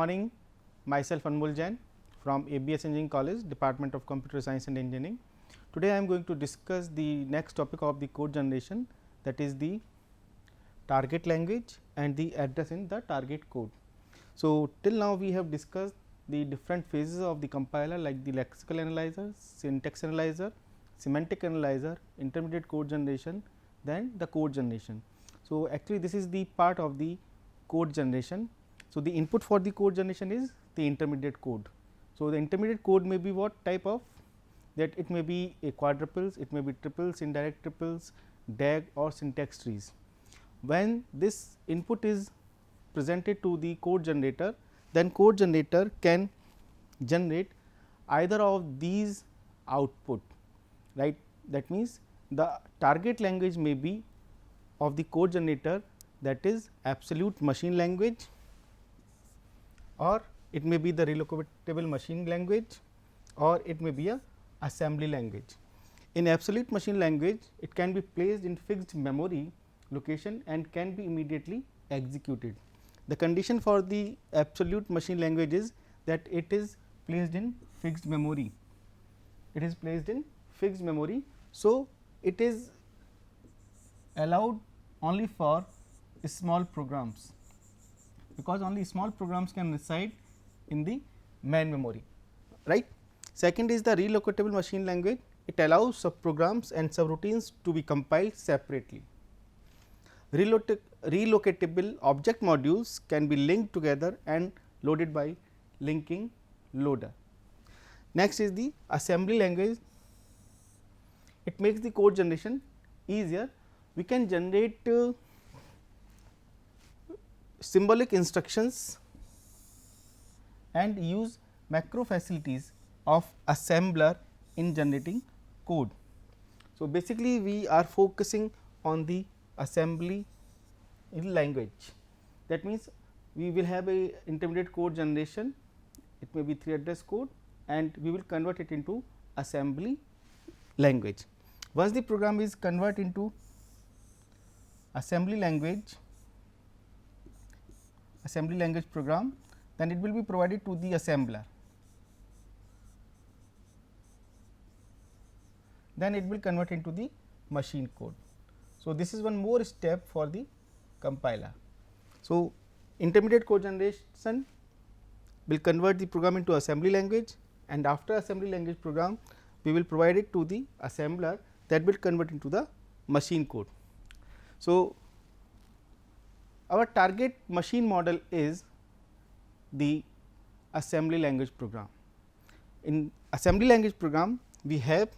morning, myself Anmol Jain from ABS Engineering College, Department of Computer Science and Engineering. Today I am going to discuss the next topic of the code generation, that is the target language and the address in the target code. So, till now we have discussed the different phases of the compiler like the lexical analyzer, syntax analyzer, semantic analyzer, intermediate code generation, then the code generation. So, actually this is the part of the code generation. So, the input for the code generation is the intermediate code. So, the intermediate code may be what type of, that it may be a quadruples, it may be triples, indirect triples, DAG or syntax trees. When this input is presented to the code generator, then code generator can generate either of these output, right. That means, the target language may be of the code generator, that is absolute machine language, or it may be the relocatable machine language, or it may be a assembly language. In absolute machine language, it can be placed in fixed memory location and can be immediately executed. The condition for the absolute machine language is that it is placed in fixed memory. It is placed in fixed memory. So, it is allowed only for small programs, because only small programs can reside in the main memory, right. Second is the relocatable machine language. It allows subprograms and subroutines to be compiled separately. Relocatable object modules can be linked together and loaded by linking loader. Next is the assembly language. It makes the code generation easier. We can generate symbolic instructions and use macro facilities of assembler in generating code. So, basically we are focusing on the assembly in language. That means, we will have a intermediate code generation, it may be 3 address code, and we will convert it into assembly language. Once the program is converted into assembly language program, then it will be provided to the assembler. Then it will convert into the machine code. So, this is one more step for the compiler. So, intermediate code generation will convert the program into assembly language, and after assembly language program we will provide it to the assembler, that will convert into the machine code. So, our target machine model is the assembly language program. In assembly language program, we have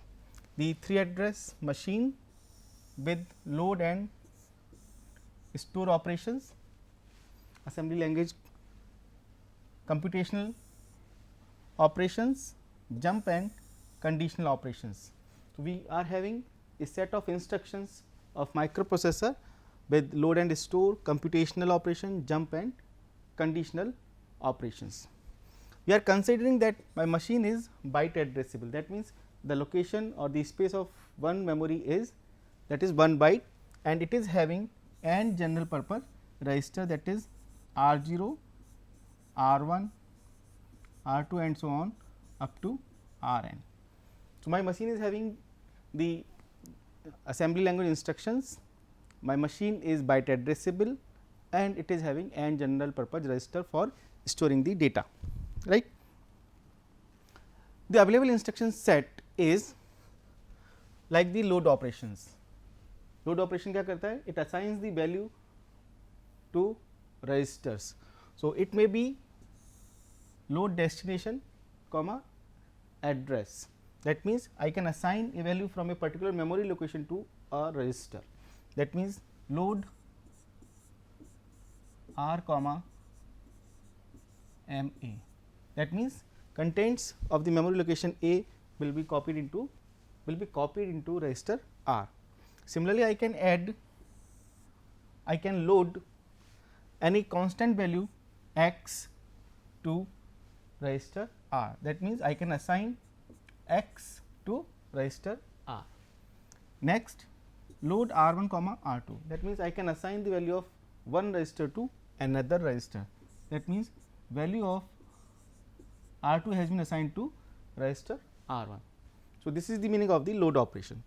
the 3 address machine with load and store operations, assembly language computational operations, jump and conditional operations. So, we are having a set of instructions of microprocessor with load and store, computational operation, jump and conditional operations. We are considering that my machine is byte addressable. That means, the location or the space of one memory is, that is 1 byte, and it is having n general purpose register, that is R0, R1, R2 and so on up to Rn. So, my machine is having the assembly language instructions, my machine is byte addressable, and it is having n general purpose register for storing the data, right. The available instruction set is like the load operations. Load operation क्या करता है? It assigns the value to registers. So, it may be load destination comma address. That means, I can assign a value from a particular memory location to a register. That means, load R comma MA. That means, contents of the memory location A will be copied into register R. Similarly, I can load any constant value x to register R. That means, I can assign x to register R. Next, load R1 comma R2. That means, I can assign the value of one register to another register. That means, value of R2 has been assigned to register R1. So, this is the meaning of the load operation.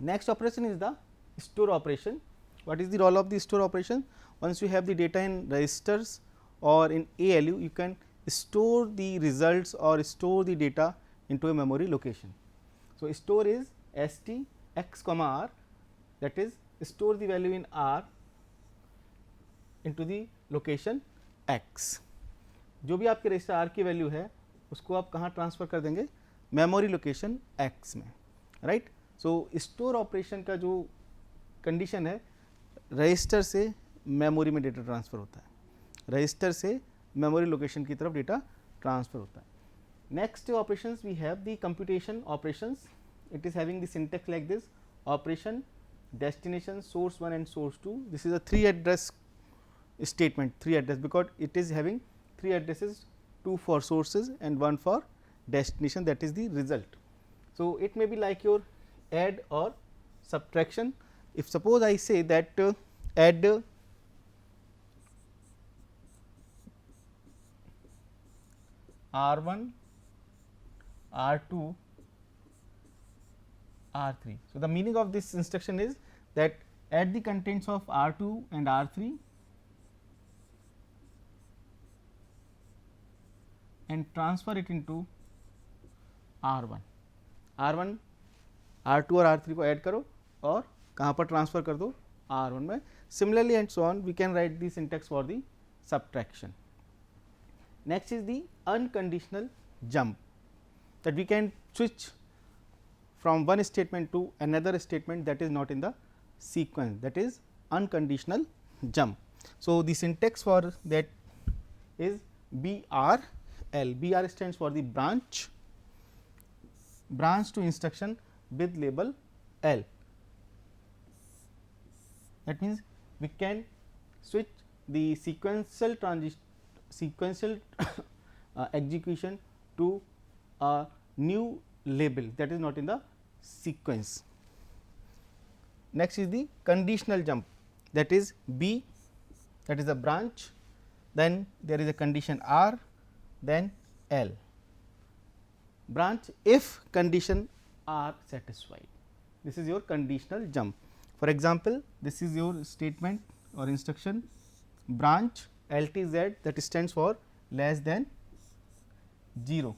Next operation is the store operation. What is the role of the store operation? Once you have the data in registers or in ALU, you can store the results or store the data into a memory location. So, store is st x comma r, that is store the value in R into the location x. जो भी आपके register R की value है उसको आप कहाँ transfer कर देंगे, मेमोरी लोकेशन x में, राइट. सो स्टोर ऑपरेशन का जो कंडीशन है, रजिस्टर से मेमोरी में डेटा ट्रांसफ़र होता है, रजिस्टर से मेमोरी लोकेशन की तरफ डेटा ट्रांसफ़र होता है. Next operations we have the computation operations. It is having the syntax like this: operation, destination, source 1 and source 2. This is a 3 address statement, 3 address, because it is having 3 addresses, 2 for sources and 1 for destination, that is the result. So, it may be like your add or subtraction. If suppose I say that add R1, R2, R3. So, the meaning of this instruction is that add the contents of R2 and R3 and transfer it into R1. R1, R2 और R3 को add करो और कहाँ पर transfer कर दो, R1 में. Similarly and so on, we can write the syntax for the subtraction. Next is the unconditional jump, that we can switch from one statement to another statement that is not in the sequence, that is unconditional jump. So, the syntax for that is BRL. BR stands for the branch to instruction with label L. That means, we can switch the sequential execution to a new label that is not in the sequence. Next is the conditional jump, that is B, that is a branch, then there is a condition R, then L. Branch if condition are satisfied. This is your conditional jump. For example, this is your statement or instruction: branch LTZ, that stands for less than 0.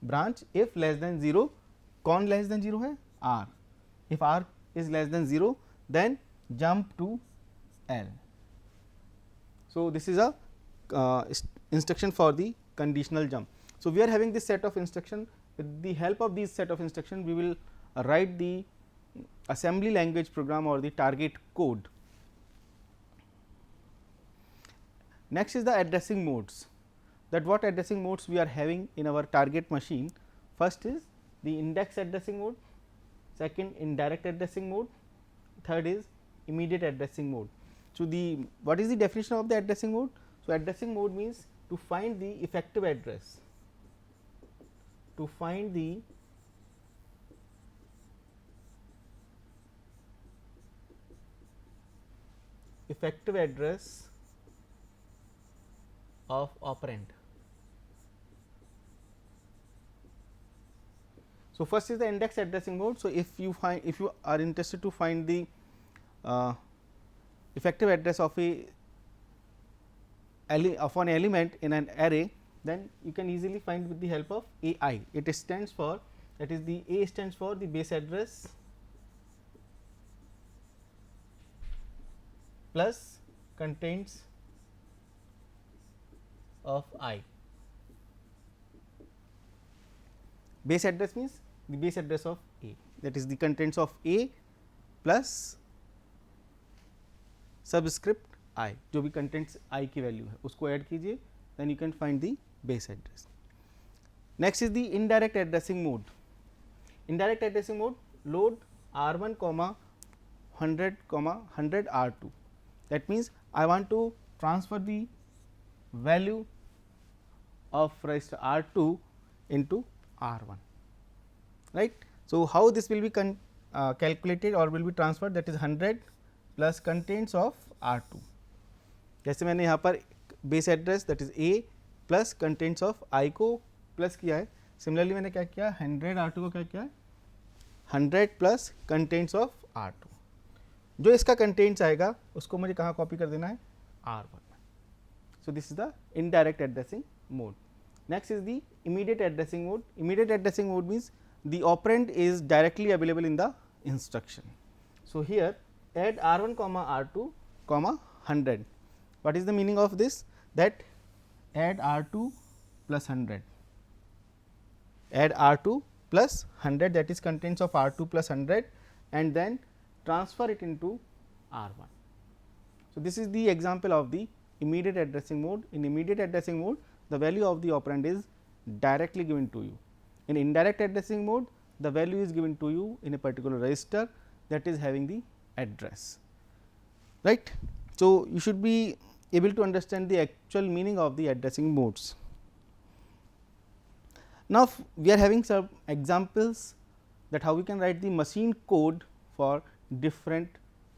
Branch if less than 0, कौन less than 0 है, R. If R is less than 0, then jump to L. So, this is a instruction for the conditional jump. So, we are having this set of instruction. With the help of these set of instruction, we will write the assembly language program or the target code. Next is the addressing modes, that what addressing modes we are having in our target machine. First is the index addressing mode, second indirect addressing mode, third is immediate addressing mode. So, the what is the definition of the addressing mode? So, addressing mode means to find the effective address, to find the effective address of operand. So, first is the index addressing mode. So, if you are interested to find the effective address of an element in an array, then you can easily find with the help of AI. It stands for, that is the A stands for the base address plus contents of I. Base address means the base address of A, that is the contents of A plus subscript I, जो भी contents I की value है उसको add कीजिए, then you can find the base address. Next is the indirect addressing mode. Indirect addressing mode: load R1 100 R2. That means, I want to transfer the value of register R2 into R1, right. So, how this will be calculated or will be transferred, that is 100 plus contents of R2. जैसे मैंने यहाँ पर base address that is A plus contents of I को plus किया है, similarly मैंने क्या किया 100 R2 को क्या किया है 100 प्लस कंटेंट्स ऑफ R2. जो इसका कंटेंट्स आएगा उसको मुझे कहाँ कॉपी कर देना है R1. So this is the indirect addressing mode. Next is the immediate addressing mode. Immediate addressing mode means the operand is directly available in the instruction. So here add R1 comma R2 comma 100. What is the meaning of this? That add R2 plus 100. Add R2 plus 100, that is contents of R2 plus 100, and then transfer it into R1. So this is the example of the immediate addressing mode. In immediate addressing mode, the value of the operand is directly given to you. In indirect addressing mode, the value is given to you in a particular register that is having the address, right. So, you should be able to understand the actual meaning of the addressing modes. Now, we are having some examples that how we can write the machine code for different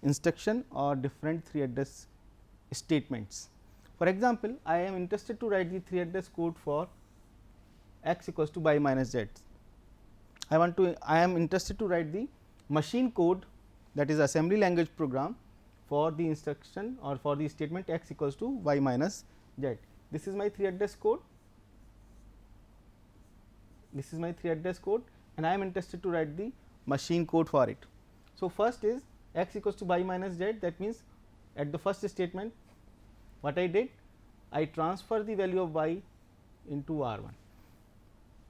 instruction or different 3 address statements. For example, I am interested to write the 3 address code for x equals to y minus z. I am interested to write the machine code, that is assembly language program for the instruction or for the statement x equals to y minus z. This is my 3 address code. This is my 3 address code, and I am interested to write the machine code for it. So, first is x equals to y minus z, that means at the first statement what I did, I transfer the value of y into R1.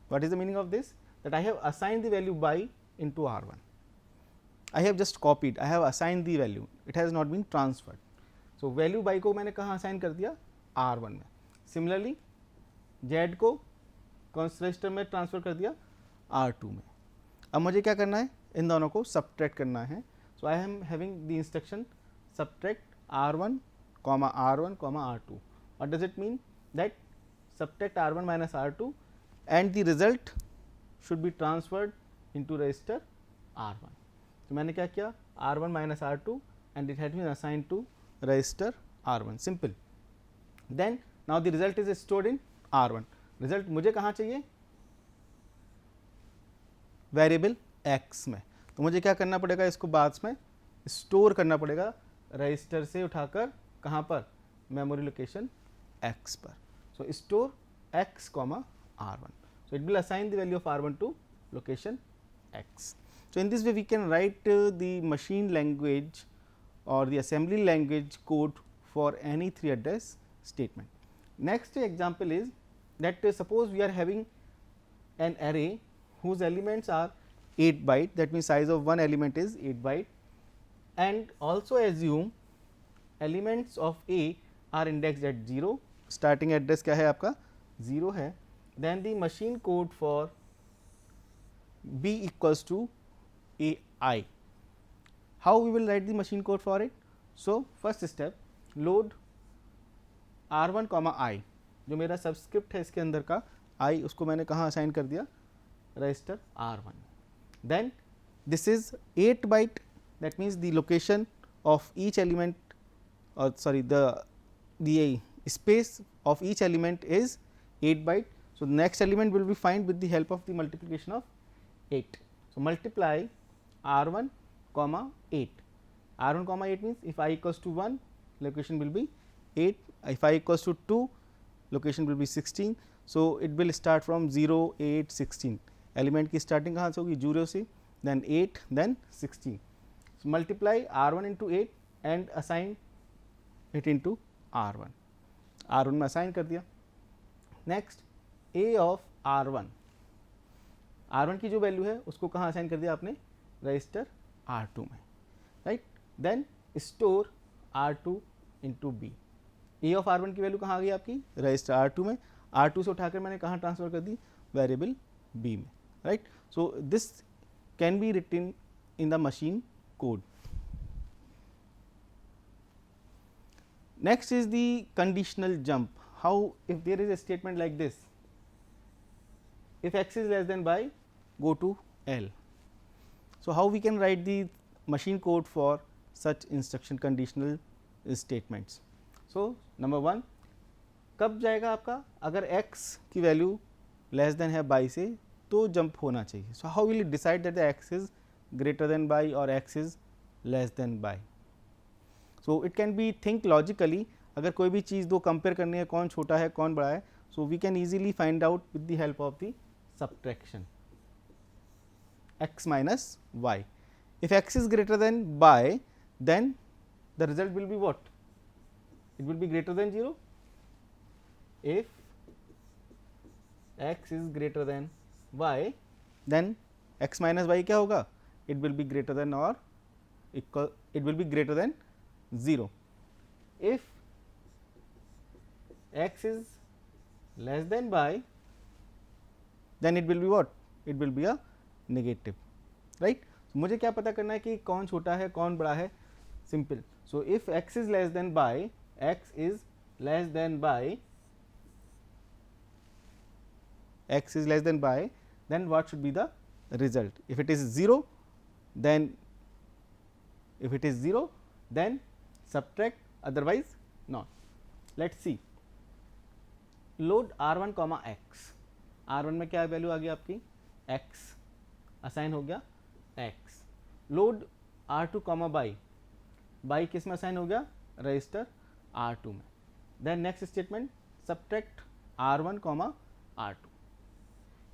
What is the meaning of this? That I have assigned the value y into R1. I have just copied, I have assigned the value, it has not been transferred. So, value y को मैंने कहाँ assign कर दिया R1 में. Similarly, z को कौन से register में ट्रांसफर कर दिया R2 में. अब मुझे क्या करना है, इन दोनों को सब्ट्रैक्ट करना है. So I am having the instruction subtract R1 comma R1 comma R2. What does it mean? That subtract R1 minus R2 and the result should be transferred into register R1. तो मैंने क्या किया R1 minus R2 and it had been assigned to register R1. Simple. Then now the result is stored in R1. Result मुझे कहाँ चाहिए variable x में. तो मुझे क्या करना पड़ेगा, इसको बाद में स्टोर करना पड़ेगा रजिस्टर से उठाकर कहाँ पर मेमोरी लोकेशन x पर. सो store x comma R1. So, it will assign the value of R1 to location x. So, in this way we can write the machine language or the assembly language code for any 3 address statement. Next example is that suppose we are having an array whose elements are 8 byte, that means size of one element is 8 byte, and also assume elements of A are indexed at 0, starting address क्या है आपका 0 है. Then the machine code for B equals to AI. How we will write the machine code for it? So, first step, load R1 comma I, जो मेरा subscript है इसके अंदर का I, उसको मैंने कहाँ असाइन कर दिया register R1. Then this is 8 byte, that means the location of each element, or sorry, the space of each element is 8 byte. So, the next element will be found with the help of the multiplication of 8. So, multiply R1 comma 8. R1 comma 8 means if I equals to 1, location will be 8, if I equals to 2, location will be 16. So, it will start from 0, 8, 16. Element की starting कहाँ से होगी 0 से, then 8, then 16. So, multiply R1 into 8 and assign it into R1. R1 में assign कर दिया. Next A of R1, R1 की जो वैल्यू है उसको कहाँ असाइन कर दिया आपने रजिस्टर R2 में, right. Then store R2 into B. A of R1 की वैल्यू कहाँ आ गई आपकी रजिस्टर R2 में, R2 से उठाकर मैंने कहाँ ट्रांसफर कर दी वेरिएबल B में, right. So, this can be written in the machine code. Next is the conditional jump. How, if there is a statement like this, if x is less than y, go to L. So, how we can write the machine code for such instruction conditional statements? So, number 1, कब जाएगा आपका, अगर x की value less than है by से तो jump होना चाहिए. So how will decide that the x is greater than by और x is less then by? So it can be think logically. अगर कोई भी चीज़ दो कंपेयर करनी है, कौन छोटा है कौन बड़ा है, so we can easily find out with the help of the subtraction x minus y. If x is greater than y, then the result will be what? It will be greater than 0. If x is greater than y, then x minus y क्या होगा? It will be greater than or equal, it will be greater than 0. If x is less than y, then it will be what? It will be a negative, right? So, मुझे क्या पता करना है कि कौन छोटा है कौन बड़ा है? Simple. So if x is less than y, x is less than y, x is less than y, then what should be the result? If it is 0, then subtract, otherwise not. Let us see. Load r1 comma x. r1 में क्या value आ गई आपकी? x assign हो गया x. Load r2 comma by किस में assign हो गया? रजिस्टर r2 में. Then next statement, subtract r1 comma r2.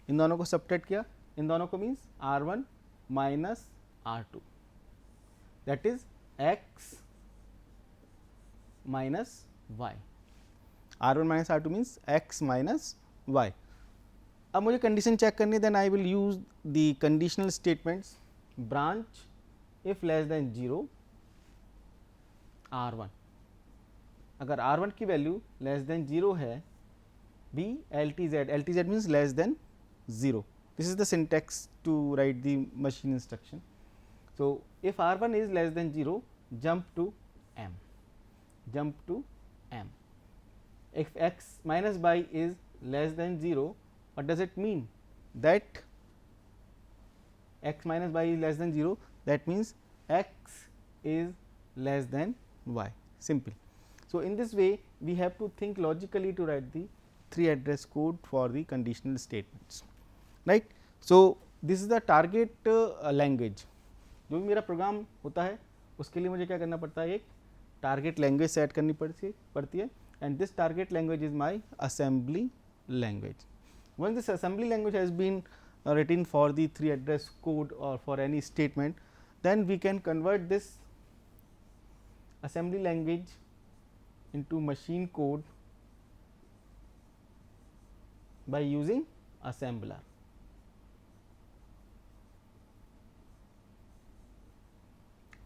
इन दोनों को सब्ट्रैक्ट किया, इन दोनों को means r1 minus r2, that is x minus y. r1 minus r2 means x minus y. अब मुझे कंडीशन चेक करनी है, then I will use the conditional statements. Branch if less than 0 r1, अगर r1 की value less than 0 है, B LTZ means less than 0. This is the syntax to write the machine instruction. So if r1 is less than 0, jump to m. If x minus y is less than 0, what does it mean? That x minus y is less than 0, that means x is less than y. Simple. So, in this way we have to think logically to write the 3 address code for the conditional statements, right? So, this is the target language. जो भी मेरा programme होता है उसके लिए मुझे क्या करना पड़ता है? एक टारगेट लैंग्वेज सेट करनी पड़ती है, and this target language is my assembly language. Once this assembly language has been written for the 3 address code or for any statement, then we can convert this assembly language into machine code by using assembler.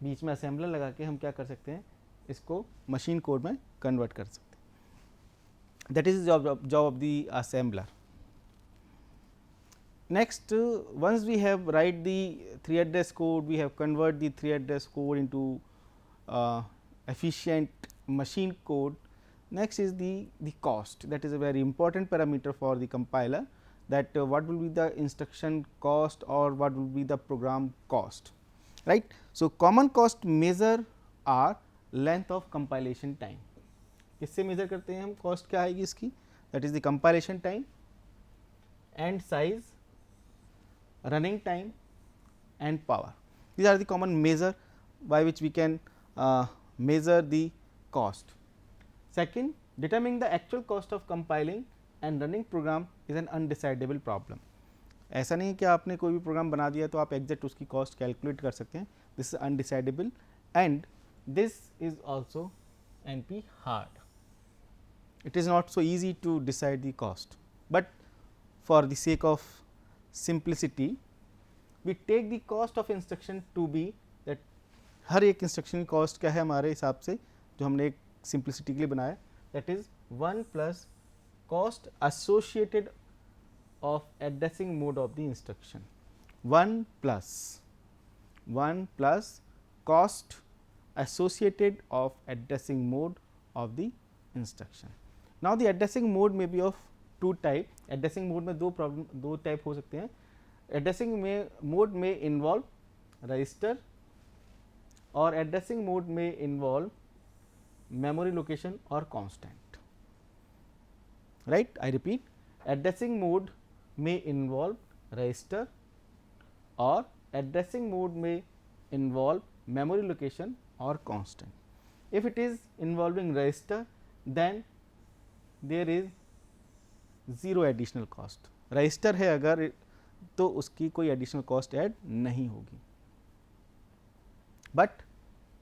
बीच में assembler लगा के हम क्या कर सकते हैं? इसको machine code में कन्वर्ट कर सकते हैं. That is the job of the assembler. Next, once we have write the 3 address code, we have convert the 3 address code into efficient machine code. Next is the cost. That is a very important parameter for the compiler, that what will be the instruction cost or what will be the program cost, right. So, common cost measure are length of compilation time. किससे measure करते हैं हम? Cost क्या आएगी इसकी? That is the compilation time, and size, running time and power. These are the common measure by which we can measure the cost. Second, determining the actual cost of compiling and running program is an undecidable problem. ऐसा नहीं है कि आपने कोई भी programme बना दिया तो आप एग्जैक्ट उसकी कॉस्ट कैलकुलेट कर सकते हैं. This is undecidable and this is also NP hard. It is not so easy to decide the cost, but for the sake of simplicity we take the cost of instruction to be that हर एक instruction की cost क्या है हमारे हिसाब से जो हमने एक सिंप्लिसिटी के लिए बनाया, that is 1 plus cost associated of addressing mode of the instruction. 1 plus cost associated of addressing mode of the instruction. Now, the addressing mode may be of 2 type. Addressing mode में दो type हो सकते हैं. Addressing mode may involve register, or addressing mode may involve memory location or constant. Right? I repeat, addressing mode may involve register, or addressing mode may involve memory location or constant. If it is involving register, then there is zero additional cost. Register है अगर तो उसकी कोई additional cost add नहीं होगी, but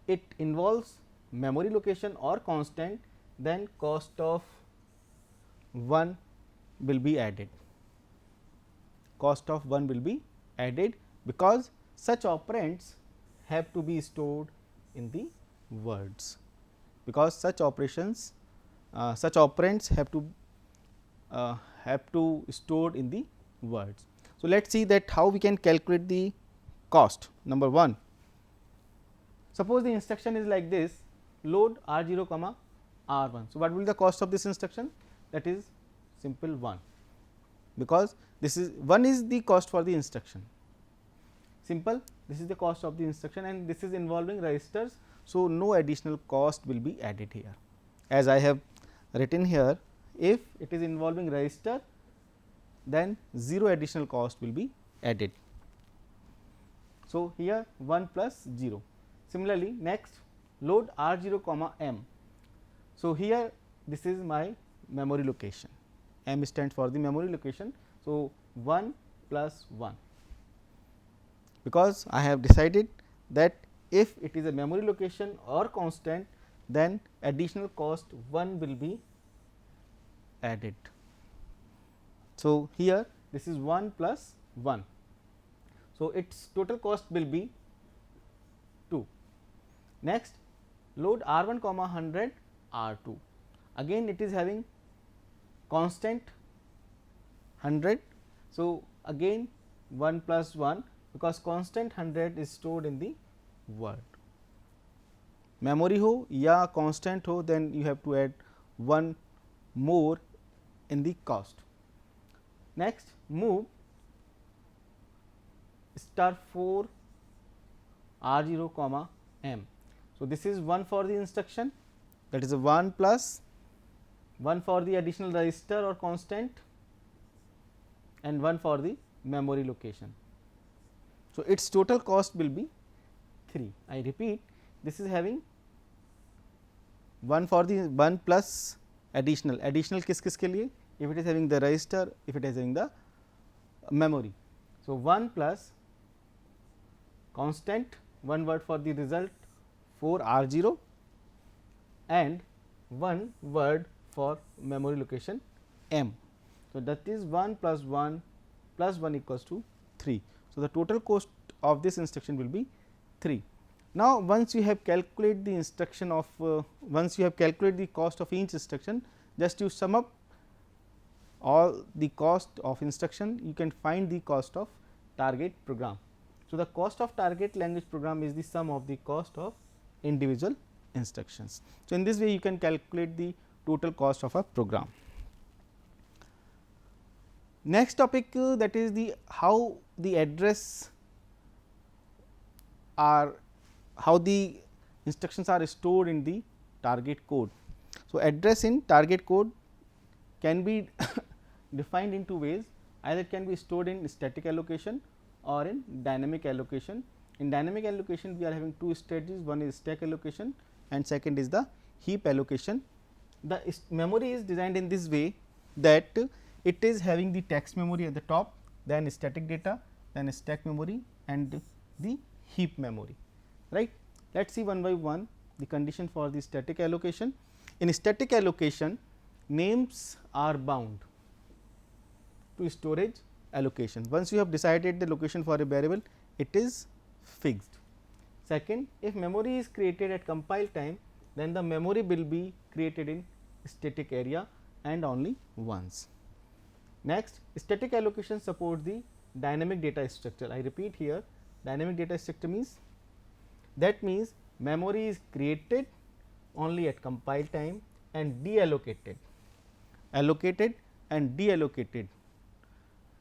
it involves memory location और constant, then cost of 1 will be added. Cost of 1 will be added because such operands have to be stored in the words, because such operations such operands have to stored in the words. So, let us see that how we can calculate the cost. Number 1, suppose the instruction is like this, load R 0 comma R 1. So, what will be the cost of this instruction? That is simple 1, because this is 1 is the cost for the instruction, simple, this is the cost of the instruction, and this is involving registers. So, no additional cost will be added here, as I have written here. If it is involving register, then 0 additional cost will be added. So, here 1 plus 0. Similarly, next load R 0 comma M. So, here this is my memory location, M stands for the memory location. So, 1 plus 1, because I have decided that if it is a memory location or constant, then additional cost 1 will be added. So, here this is 1 plus 1. So, its total cost will be 2. Next, load R 1 comma 100 R 2. Again it is having constant 100. So, again 1 plus 1, because constant 100 is stored in the word. Memory ho ya constant ho, then you have to add 1 more in the cost. Next, move star 4 R 0 comma M. So, this is 1 for the instruction, that is a 1 plus 1 for the additional register or constant, and 1 for the memory location. So, its total cost will be 3. I repeat, this is having 1 for the 1 plus additional किस के लिए, if it is having the register, if it is having the memory. So, 1 plus constant, 1 word for the result 4 R 0, and 1 word for memory location M. So, that is 1 plus 1 plus 1 equals to 3. So, the total cost of this instruction will be 3. Now, once you have calculated the instruction of once you have calculated the cost of each instruction, just you sum up all the cost of instruction, you can find the cost of target program. So, the cost of target language program is the sum of the cost of individual instructions. So, in this way you can calculate the total cost of a program. Next topic that is the how the address are, how the instructions are stored in the target code. So, address in target code can be defined in two ways, either it can be stored in static allocation or in dynamic allocation. In dynamic allocation we are having two strategies, one is stack allocation and second is the heap allocation. The memory is designed in this way that it is having the text memory at the top, then static data, then stack memory and the heap memory, right. Let us see one by one the condition for the static allocation. In static allocation, names are bound to storage allocation. Once you have decided the location for a variable, it is fixed. Second, if memory is created at compile time, then the memory will be created in static area and only once. Next, static allocation supports the dynamic data structure. I repeat here, dynamic data structure means, that means memory is created only at compile time and deallocated, allocated and deallocated,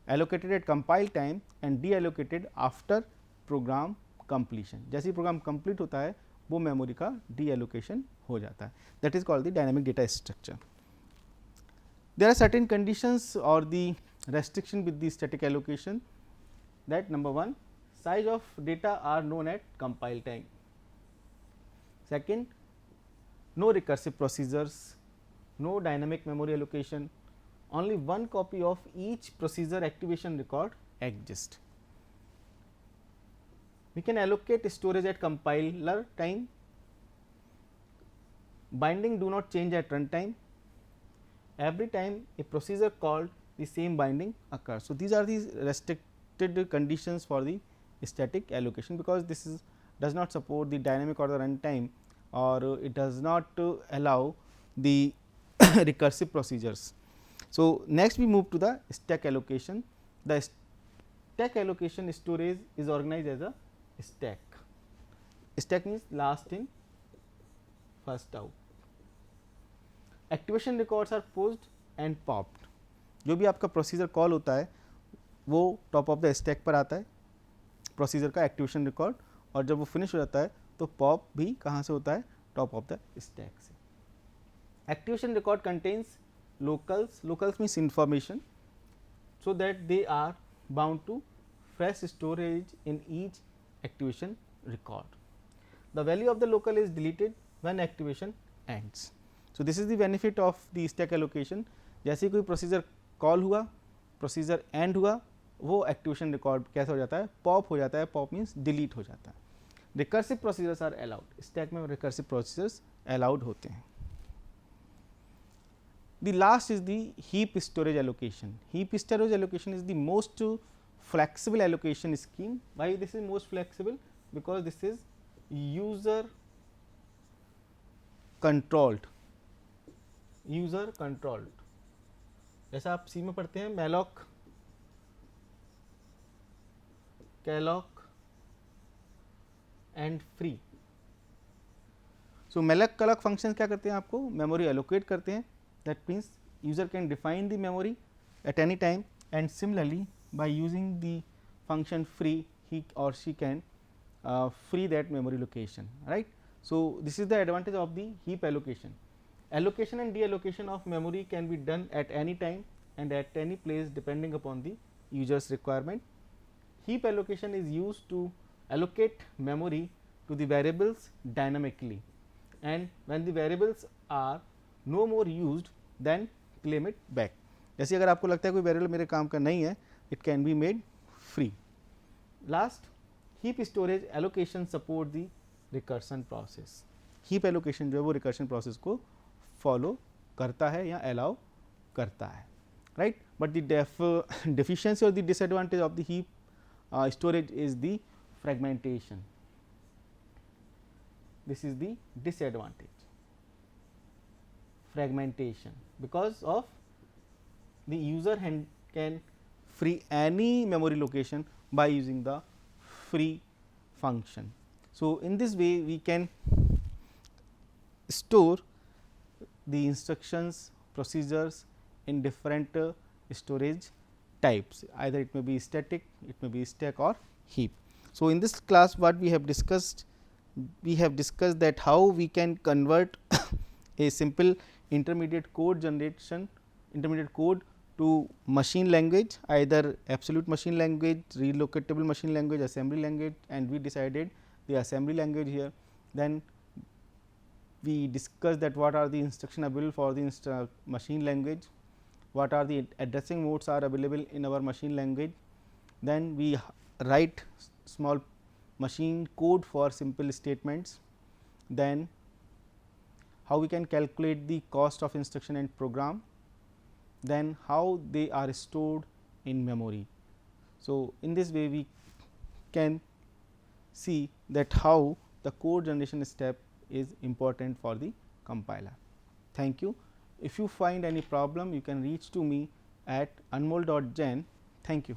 allocated at compile time and deallocated after program completion. जैसे ही programme complete होता है वो memory का D allocation हो जाता है. That is called the dynamic data structure. There are certain conditions or the restriction with the static allocation, that number 1, size of data are known at compile time. Second, no recursive procedures, no dynamic memory allocation, only one copy of each procedure activation record exists. We can allocate storage at compiler time, binding do not change at runtime, every time a procedure called the same binding occurs. So, these are the restricted conditions for the static allocation, because this is does not support the dynamic or the runtime, or it does not allow the recursive procedures. So, next we move to the stack allocation. The stack allocation storage is organized as a stack. Stack means last in first out. Activation records are posed and popped. जो भी आपका procedure call होता है वो top of the stack पर आता है, procedure का एक्टिवेशन रिकॉर्ड, और जब वो फिनिश हो जाता है तो पॉप भी कहाँ से होता है, टॉप ऑफ द स्टैक से. Activation record contains locals. Locals means information, so that they are bound to fresh storage in each activation record. The value of the local is deleted when activation ends. So, this is the benefit of the stack allocation. जैसे कोई procedure call हुआ, procedure and हुआ, वो activation record कैसे हो जाता है, pop हो जाता है. पॉप मीन्स डिलीट हो जाता है. Recursive procedures are allowed. Stack में रिकर्सिव प्रोसीजर्स अलाउड होते हैं. The last is the heap storage allocation. Heap storage allocation is the most flexible allocation scheme. Why this is most flexible? Because this is user controlled. User controlled, जैसा आप C में पढ़ते हैं malloc, calloc and free. So malloc calloc function क्या करते हैं, आपको memory allocate करते हैं. That means user can define the memory at any time, and similarly by using the function free he or she can free that memory location, right. So, this is the advantage of the heap allocation. Allocation and deallocation of memory can be done at any time and at any place depending upon the user's requirement. Heap allocation is used to allocate memory to the variables dynamically, and when the variables are no more used then claim it back. जैसे अगर आपको लगता है कोई variable मेरे काम का नहीं है, it can be made free. Last, heap storage allocation support the recursion process. heap allocation जो है वो recursion process को फॉलो करता है या अलाउ करता है, right. But the deficiency or the disadvantage of the heap storage is the fragmentation. This is the disadvantage, fragmentation, because of the user can free any memory location by using the free function. So, in this way we can store the instructions, procedures in different storage types, either it may be static, it may be stack or heap. So, in this class what we have discussed that how we can convert a simple intermediate code generation, intermediate code to machine language, either absolute machine language, relocatable machine language, assembly language, and we decided the assembly language here. Then we discussed that what are the instruction available for the machine language, what are the addressing modes are available in our machine language. Then we write small machine code for simple statements. Then how we can calculate the cost of instruction and program, then how they are stored in memory. So, in this way we can see that how the code generation step is important for the compiler. Thank you. If you find any problem, you can reach to me at anmol.jain. Thank you.